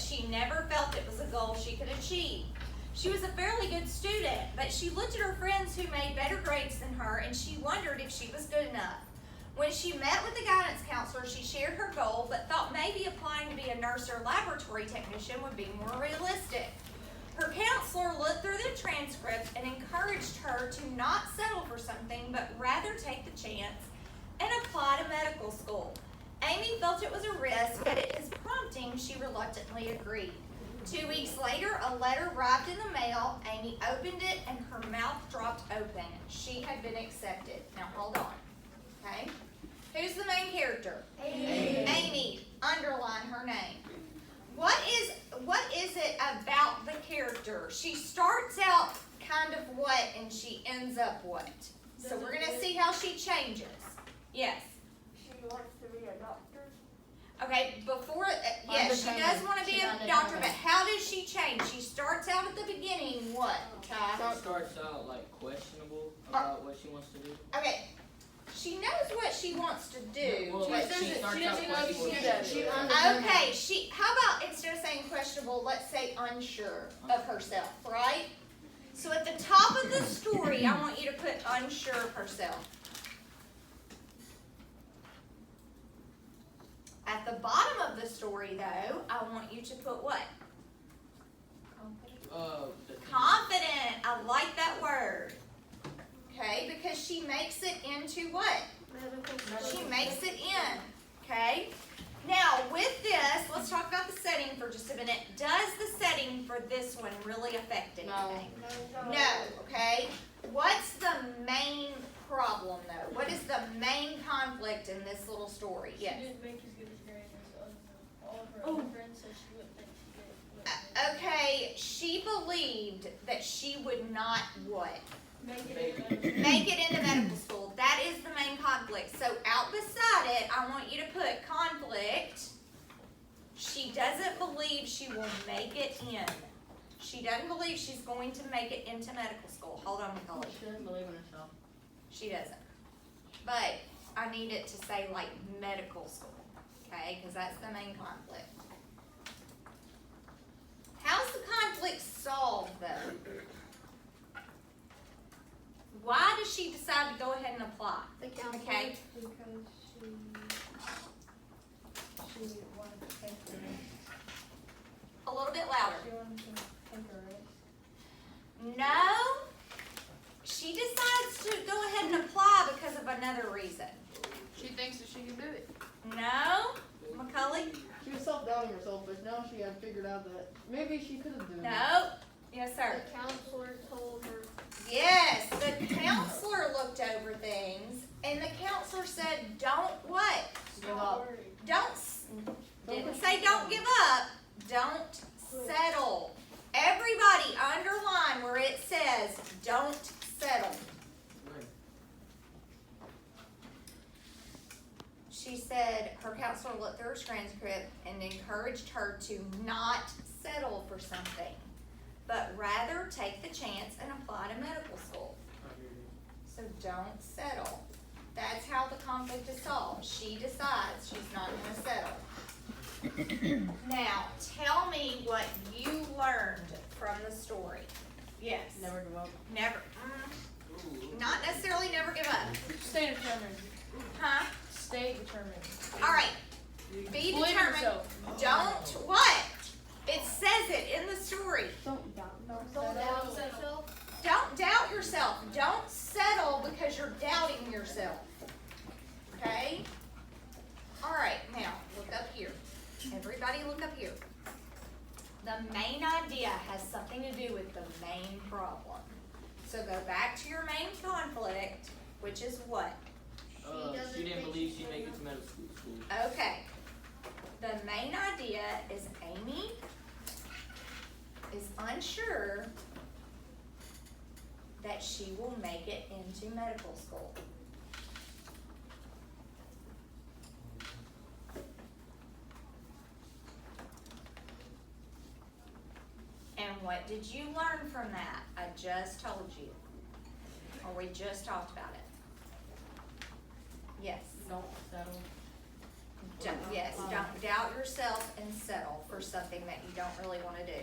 but she never felt it was a goal she could achieve. She was a fairly good student, but she looked at her friends who made better grades than her and she wondered if she was good enough. When she met with the guidance counselor, she shared her goal, but thought maybe applying to be a nurse or laboratory technician would be more realistic. Her counselor looked through the transcript and encouraged her to not settle for something, but rather take the chance and apply to medical school. Amy felt it was a risk, but at his prompting, she reluctantly agreed. 2 weeks later, a letter arrived in the mail. Amy opened it and her mouth dropped open. She had been accepted. Now hold on, okay? Who's the main character? Amy. Amy, underline her name. What is it about the character? She starts out kind of what and she ends up what? So we're going to see how she changes. Yes. She wants to be a doctor. Okay, before, yes, she does want to be a doctor, but how does she change? She starts out at the beginning, what, Ty? It starts out like questionable about what she wants to do. Okay, she knows what she wants to do. Well, but she starts she out doesn't know if questionable. she does. She okay, how about instead of saying questionable, let's say unsure of herself, right? So at the top of the story, I want you to put unsure of herself. At the bottom of the story, though, I want you to put what? Confident. I like that word. Okay, because she makes it into what? She makes it in. Okay? Now, with this, let's talk about the setting for just a minute. Does the setting for this one really affect anything? No. Okay? What's the main problem, though? What is the main conflict in this little story? Yes. She didn't make as good as grades as all of her other friends, so she wouldn't think she did. Okay, she believed that she would not what? Make it Make it into medical school. That is the main conflict. So out beside it, I want you to put conflict. She doesn't believe she will make it in. She doesn't believe she's going to make it into medical school. Hold on, Nicole. She doesn't believe in herself. She doesn't. But I need it to say like medical school, okay? Because that's the main conflict. How's the conflict solved though? Why does she decide to go ahead and apply? Okay. because she wanted to take her. A little bit louder. She wanted to take her risk. No. She decides to go ahead and apply because of another reason. She thinks that she can do it. No. McCully? She was self-doubting herself, but now she had figured out that maybe she could have done it. No. Yes, sir. The counselor told her. Yes, the counselor looked over things, and the counselor said, "Don't what? Give up. Didn't say don't give up. Don't settle." Everybody underline where it says "don't settle." She said her counselor looked through her transcript and encouraged her to not settle for something, but rather take the chance and apply to medical school. So don't settle. That's how the conflict is solved. She decides she's not going to settle. Now, tell me what you learned from the story. Yes. Never give up. Never. Not necessarily never give up. Stay determined. Huh? Stay determined. All right. Be Believe in determined. yourself. Don't what? It says it in the story. Don't doubt. Don't doubt yourself. Don't doubt yourself. Don't settle because you're doubting yourself. Okay? All right, now look up here. Everybody look up here. The main idea has something to do with the main problem. So go back to your main conflict, which is what? She didn't believe she'd make it to medical school. Okay. The main idea is Amy is unsure that she will make it into medical school. And what did you learn from that? I just told you. Or we just talked about it. Yes. Don't settle. Don't doubt yourself and settle for for something that you don't really wanna do.